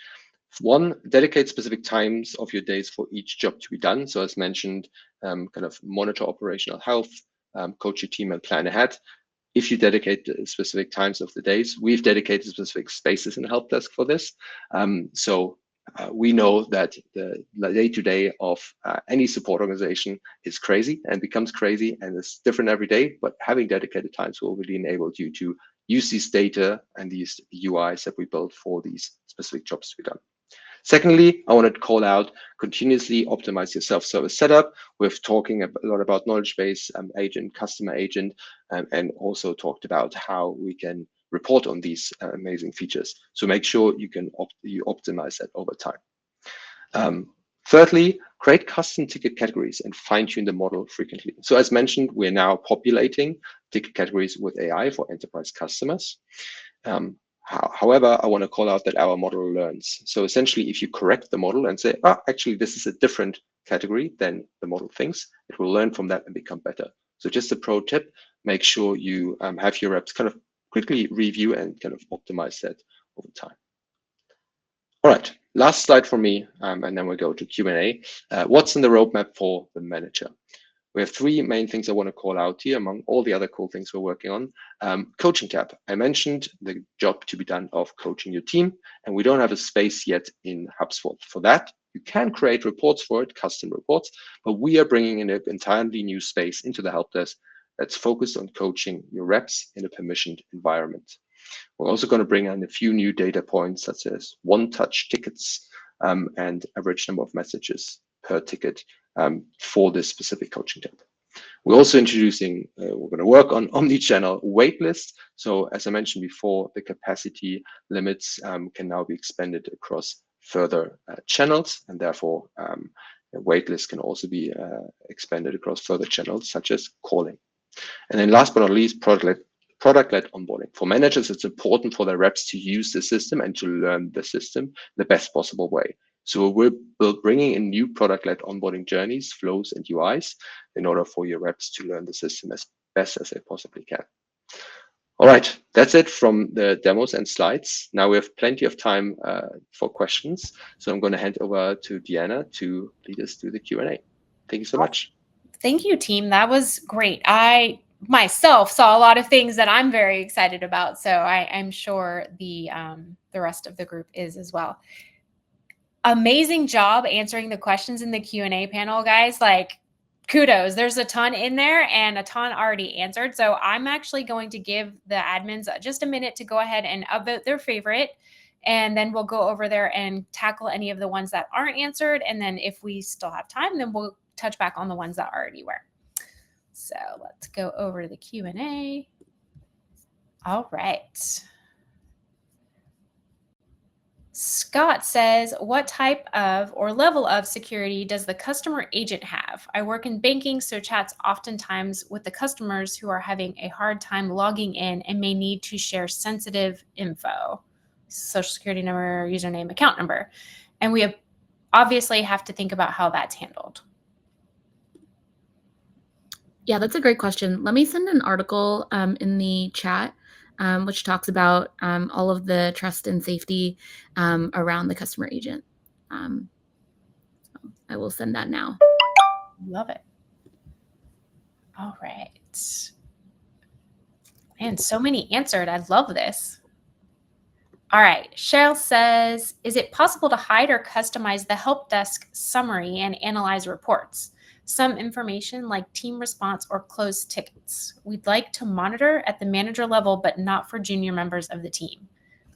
1, dedicate specific times of your days for each job to be done. So as mentioned, kind of monitor operational health, coach your team and plan ahead. If you dedicate specific times of the days, we've dedicated specific spaces in the help desk for this. We know that the day-to-day of any support organization is crazy and becomes crazy and it's different every day, but having dedicated times will really enable you to use these data and these UIs that we built for these specific jobs to be done. Secondly, I wanted to call out continuously optimize your self-service setup. We're talking a lot about knowledge base agent, customer agent, and also talked about how we can report on these amazing features. So make sure you can optimize that over time. Thirdly, create custom ticket categories and fine-tune the model frequently. So as mentioned, we're now populating ticket categories with AI for enterprise customers. However, I want to call out that our model learns. So essentially, if you correct the model and say, actually, this is a different category than the model thinks, it will learn from that and become better. So just a pro tip, make sure you have your reps kind of quickly review and kind of optimize that over time. All right, last slide for me, and then we'll go to Q&A. What's in the roadmap for the manager? We have 3 main things I want to call out here among all the other cool things we're working on. Coaching tab. I mentioned the job to be done of coaching your team, and we don't have a space yet in HubSpot for that. You can create reports for it, custom reports, but we are bringing in an entirely new space into the help desk that's focused on coaching your reps in a permissioned environment. We're also going to bring in a few new data points, such as one-touch tickets and average number of messages per ticket for this specific coaching tab. We're also introducing, we're going to work on omni-channel waitlist. So as I mentioned before, the capacity limits can now be expanded across further channels, and therefore the waitlist can also be expanded across further channels, such as calling. And then last but not least, product-led onboarding. For managers, it's important for their reps to use the system and to learn the system the best possible way. So we're bringing in new product-led onboarding journeys, flows, and UIs in order for your reps to learn the system as best as they possibly can. All right, that's it from the demos and slides. Now we have plenty of time for questions. So I'm going to hand over to Deanna to lead us through the Q&A. Thank you so much. Thank you, team. That was great. I myself saw a lot of things that I'm very excited about. So I'm sure the rest of the group is as well. Amazing job answering the questions in the Q&A panel, guys. Like, kudos. There's a ton in there and a ton already answered. So I'm actually going to give the admins just a minute to go ahead and upvote their favorite. And then we'll go over there and tackle any of the ones that aren't answered. And then if we still have time, then we'll touch back on the ones that already were. So let's go over to the Q&A. All right. Scott says, what type of or level of security does the customer agent have? I work in banking, so chats oftentimes with the customers who are having a hard time logging in and may need to share sensitive info, social security number, username, account number. And we obviously have to think about how that's handled. Yeah, that's a great question. Let me send an article in the chat, which talks about all of the trust and safety around the customer agent. I will send that now. Love it. All right. Man, so many answered. I love this. All right. Cheryl says, is it possible to hide or customize the help desk summary and analyze reports? Some information like team response or closed tickets. We'd like to monitor at the manager level, but not for junior members of the team.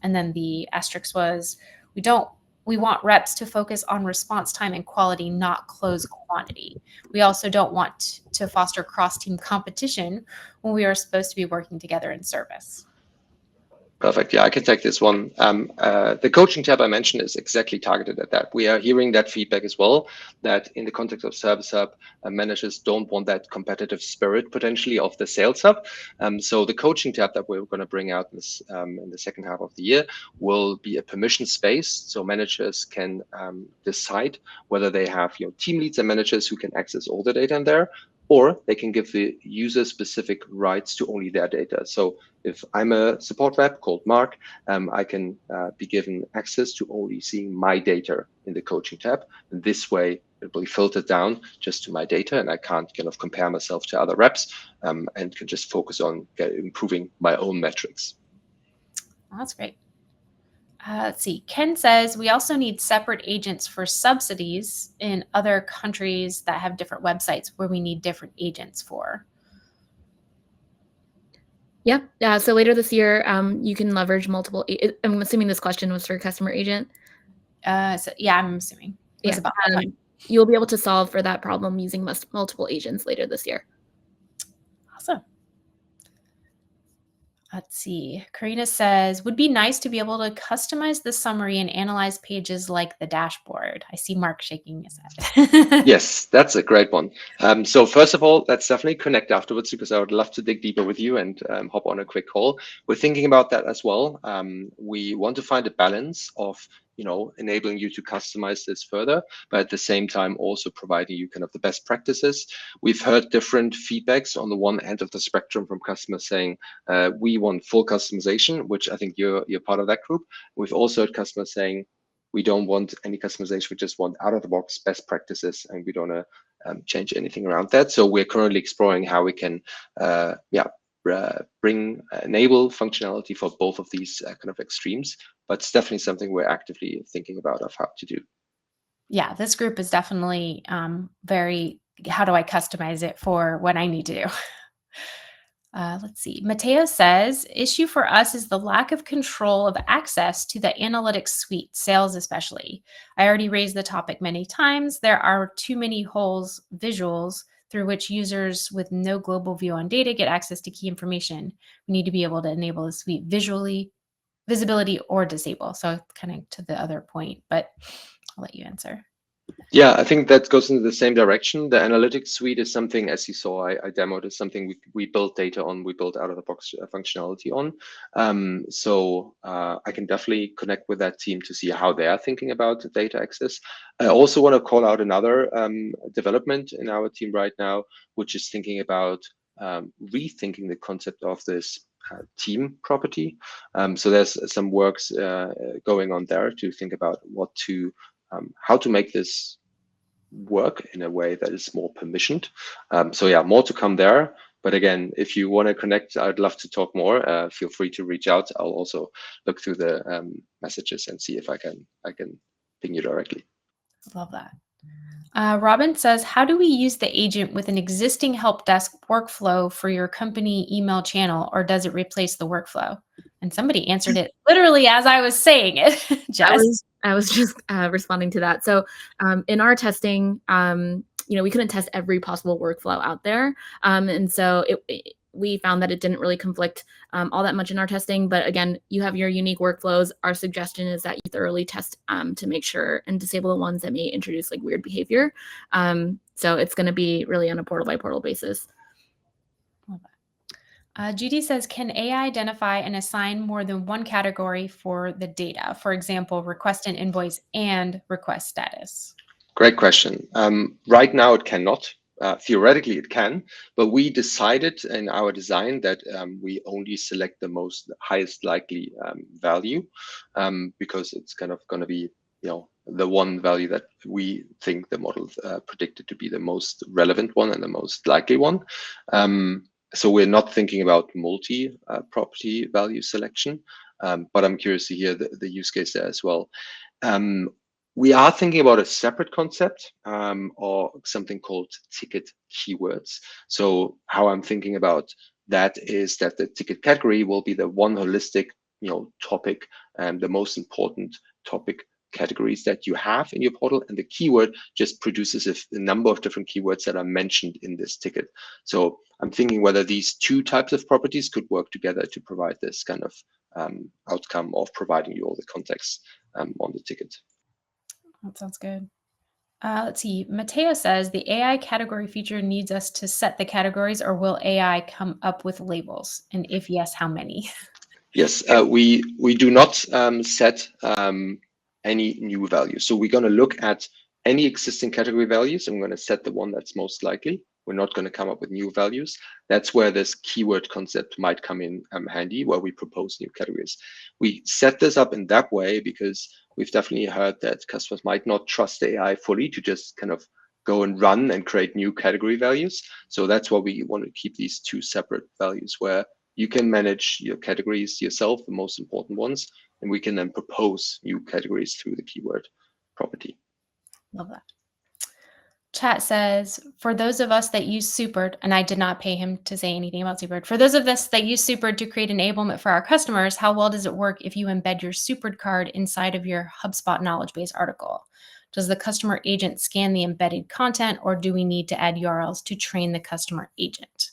And then the asterisk was, we want reps to focus on response time and quality, not close quantity. We also don't want to foster cross-team competition when we are supposed to be working together in service. Perfect. Yeah, I can take this one. The coaching tab I mentioned is exactly targeted at that. We are hearing that feedback as well, that in the context of Service Hub, managers don't want that competitive spirit potentially of the Sales Hub. So the coaching tab that we're going to bring out in the second half of the year will be a permission space. So managers can decide whether they have team leads and managers who can access all the data in there, or they can give the user specific rights to only their data. So if I'm a support rep called Mark, I can be given access to only seeing my data in the coaching tab. And this way, it will be filtered down just to my data, and I can't kind of compare myself to other reps and can just focus on improving my own metrics. Oh, that's great. Let's see. Ken says we also need separate agents for subsidies in other countries that have different websites where we need different agents for. Yeah. So later this year, you can leverage multiple. I'm assuming this question was for customer agent. So yeah, I'm assuming it was about you'll be able to solve for that problem using multiple agents later this year. Awesome. Let's see. Karina says, would be nice to be able to customize the summary and analyze pages like the dashboard. I see Mark shaking his head. Yes, that's a great one. So first of all, let's definitely connect afterwards, because I would love to dig deeper with you and hop on a quick call. We're thinking about that as well. We want to find a balance of enabling you to customize this further, but at the same time also providing you kind of the best practices. We've heard different feedbacks on the one end of the spectrum from customers saying we want full customization, which I think you're part of that group. We've also heard customers saying we don't want any customization, we just want out of the box best practices, and we don't want to change anything around that. So we're currently exploring how we can enable functionality for both of these kind of extremes, but it's definitely something we're actively thinking about of how to do. Yeah, this group is definitely very, how do I customize it for what I need to do? Let's see. Mateo says, issue for us is the lack of control of access to the analytics suite, sales especially. I already raised the topic many times. There are too many holes, visuals, through which users with no global view on data get access to key information. We need to be able to enable the suite visually, visibility, or disable. So kind of to the other point, but I'll let you answer. Yeah, I think that goes in the same direction. The analytics suite is something, as you saw, I demoed, is something we built data on, we built out of the box functionality on. So I can definitely connect with that team to see how they are thinking about data access. I also want to call out another development in our team right now, which is thinking about rethinking the concept of this team property. So there's some works going on there to think about how to make this work in a way that is more permissioned. So yeah, more to come there. But again, if you want to connect, I'd love to talk more. Feel free to reach out. I'll also look through the messages and see if I can ping you directly. Love that. Robin says, how do we use the agent with an existing help desk workflow for your company email channel, or does it replace the workflow? And somebody answered it literally as I was saying it. Jess? I was just responding to that. So in our testing, we couldn't test every possible workflow out there. And so we found that it didn't really conflict all that much in our testing. But again, you have your unique workflows. Our suggestion is that you thoroughly test to make sure and disable the ones that may introduce like weird behavior. So it's going to be really on a portal by portal basis. Judy says, can AI identify and assign more than one category for the data? For example, request an invoice and request status. Great question. Right now, it cannot. Theoretically, it can, but we decided in our design that we only select the highest likely value because it's kind of going to be, the one value that we think the model predicted to be the most relevant one and the most likely one. So we're not thinking about multi-property value selection, but I'm curious to hear the use case there as well. We are thinking about a separate concept or something called ticket keywords. So how I'm thinking about that is that the ticket category will be the one holistic, topic and the most important topic categories that you have in your portal, and the keyword just produces a number of different keywords that are mentioned in this ticket. So I'm thinking whether these two types of properties could work together to provide this kind of outcome of providing you all the context on the ticket. That sounds good. Let's see. Mateo says the AI category feature needs us to set the categories, or will AI come up with labels? And if yes, how many? Yes, we do not set any new values. So we're going to look at any existing category values, and we're going to set the one that's most likely. We're not going to come up with new values. That's where this keyword concept might come in handy, where we propose new categories. We set this up in that way because we've definitely heard that customers might not trust the AI fully to just kind of go and run and create new category values. So that's why we want to keep these two separate values, where you can manage your categories yourself, the most important ones, and we can then propose new categories through the keyword property. Love that. Chat says, for those of us that use Supered, and I did not pay him to say anything about Supered, for those of us that use Supered to create enablement for our customers, how well does it work if you embed your Supered card inside of your HubSpot knowledge base article? Does the customer agent scan the embedded content, or do we need to add URLs to train the customer agent?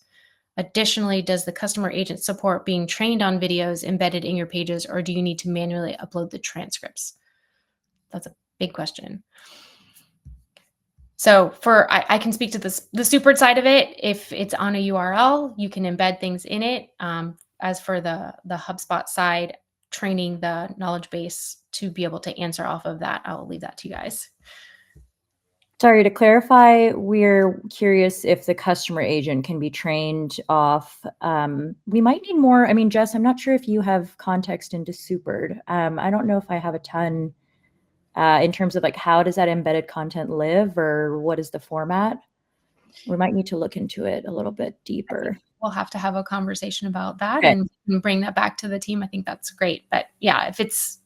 Additionally, does the customer agent support being trained on videos embedded in your pages, or do you need to manually upload the transcripts? That's a big question. So I can speak to the Supered side of it. If it's on a URL, you can embed things in it. As for the HubSpot side, training the knowledge base to be able to answer off of that, I'll leave that to you guys. Sorry, to clarify, we're curious if the customer agent can be trained off. We might need more. I mean, Jess, I'm not sure if you have context into Supered. I don't know if I have a ton in terms of like, how does that embedded content live, or what is the format? We might need to look into it a little bit deeper. We'll have to have a conversation about that Okay. and bring that back to the team. I think that's great. But yeah, if it's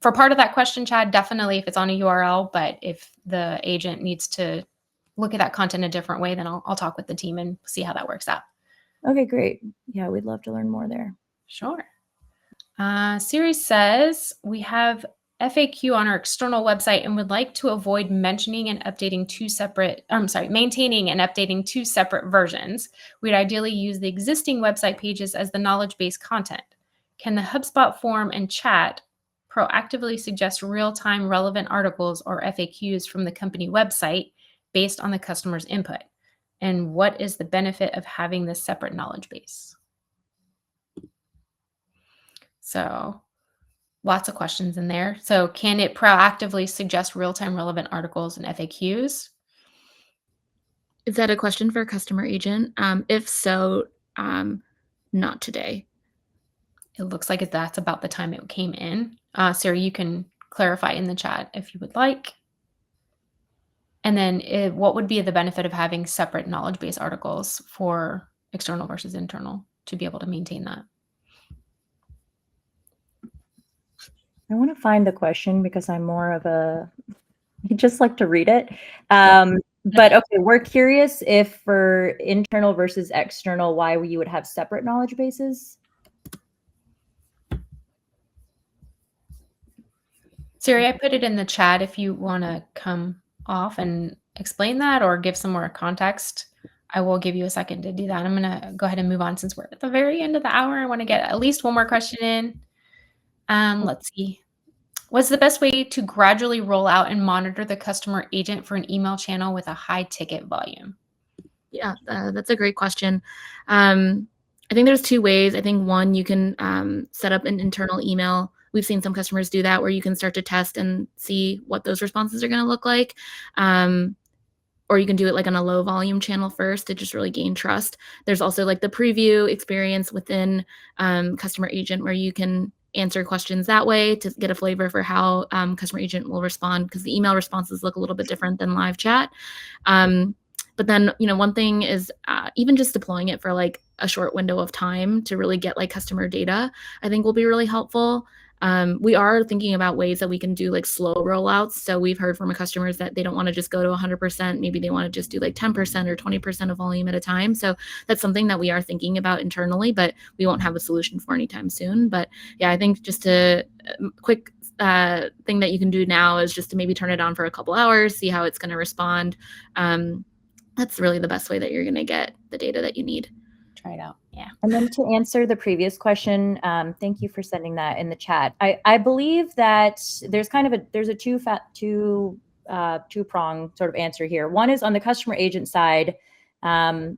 for part of that question, Chad, definitely if it's on a URL, but if the agent needs to look at that content a different way, then I'll talk with the team and see how that works out. Okay, great. Yeah, we'd love to learn more there. Sure. Siri says, we have FAQ on our external website and would like to avoid maintaining and updating two separate versions. We'd ideally use the existing website pages as the knowledge base content. Can the HubSpot form and chat proactively suggest real-time relevant articles or FAQs from the company website based on the customer's input? And what is the benefit of having this separate knowledge base? So lots of questions in there. So can it proactively suggest real-time relevant articles and FAQs? Is that a question for a customer agent? If so, not today. It looks like that's about the time it came in. Sarah, you can clarify in the chat if you would like. And then what would be the benefit of having separate knowledge base articles for external versus internal to be able to maintain that? I want to find the question because I'm more of I just like to read it. But okay, we're curious if for internal versus external, why you would have separate knowledge bases. Siri, I put it in the chat if you want to come off and explain that or give some more context. I will give you a second to do that. I'm going to go ahead and move on since we're at the very end of the hour. I want to get at least one more question in. Let's see. What's the best way to gradually roll out and monitor the customer agent for an email channel with a high ticket volume? Yeah, that's a great question. I think there's two ways. I think one, you can set up an internal email. We've seen some customers do that where you can start to test and see what those responses are going to look like. Or you can do it like on a low volume channel first to just really gain trust. There's also like the preview experience within Customer Agent where you can answer questions that way to get a flavor for how Customer Agent will respond, because the email responses look a little bit different than live chat. But then, one thing is even just deploying it for like a short window of time to really get like customer data, I think will be really helpful. We are thinking about ways that we can do like slow rollouts. So we've heard from our customers that they don't want to just go to 100%. Maybe they want to just do like 10% or 20% of volume at a time. So that's something that we are thinking about internally, but we won't have a solution for anytime soon. But yeah, I think just a quick thing that you can do now is just to maybe turn it on for a couple hours, see how it's going to respond. That's really the best way that you're going to get the data that you need. Try it out. Yeah. And then to answer the previous question, thank you for sending that in the chat. I believe that there's a two-prong sort of answer here. One is on the customer agent side. I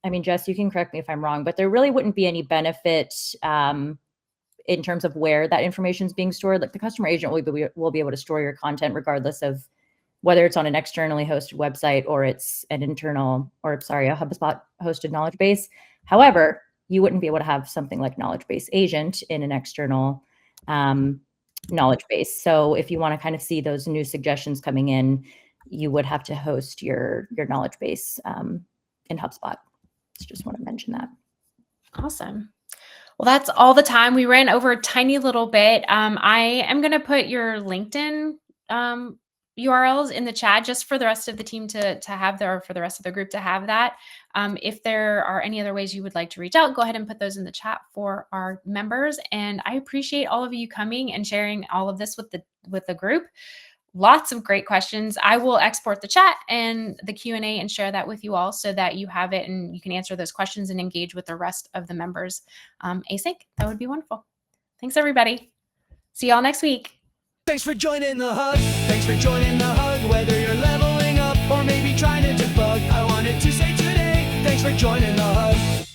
mean, Jess, you can correct me if I'm wrong, but there really wouldn't be any benefit in terms of where that information is being stored. Like the customer agent will be able to store your content regardless of whether it's on an externally hosted website or it's an internal, or sorry, a HubSpot hosted knowledge base. However, you wouldn't be able to have something like knowledge base agent in an external knowledge base. So if you want to kind of see those new suggestions coming in, you would have to host your knowledge base in HubSpot. Just want to mention that. Awesome. Well, that's all the time. We ran over a tiny little bit. I am going to put your LinkedIn URLs in the chat just for the rest of the team to have there, or for the rest of the group to have that. If there are any other ways you would like to reach out, go ahead and put those in the chat for our members. And I appreciate all of you coming and sharing all of this with the group. Lots of great questions. I will export the chat and the Q&A and share that with you all so that you have it and you can answer those questions and engage with the rest of the members async. That would be wonderful. Thanks, everybody. See y'all next week. Thanks for joining the Hug. Thanks for joining the Hug. Whether you're leveling up or maybe trying to debug, I wanted to say today, thanks for joining the Hug.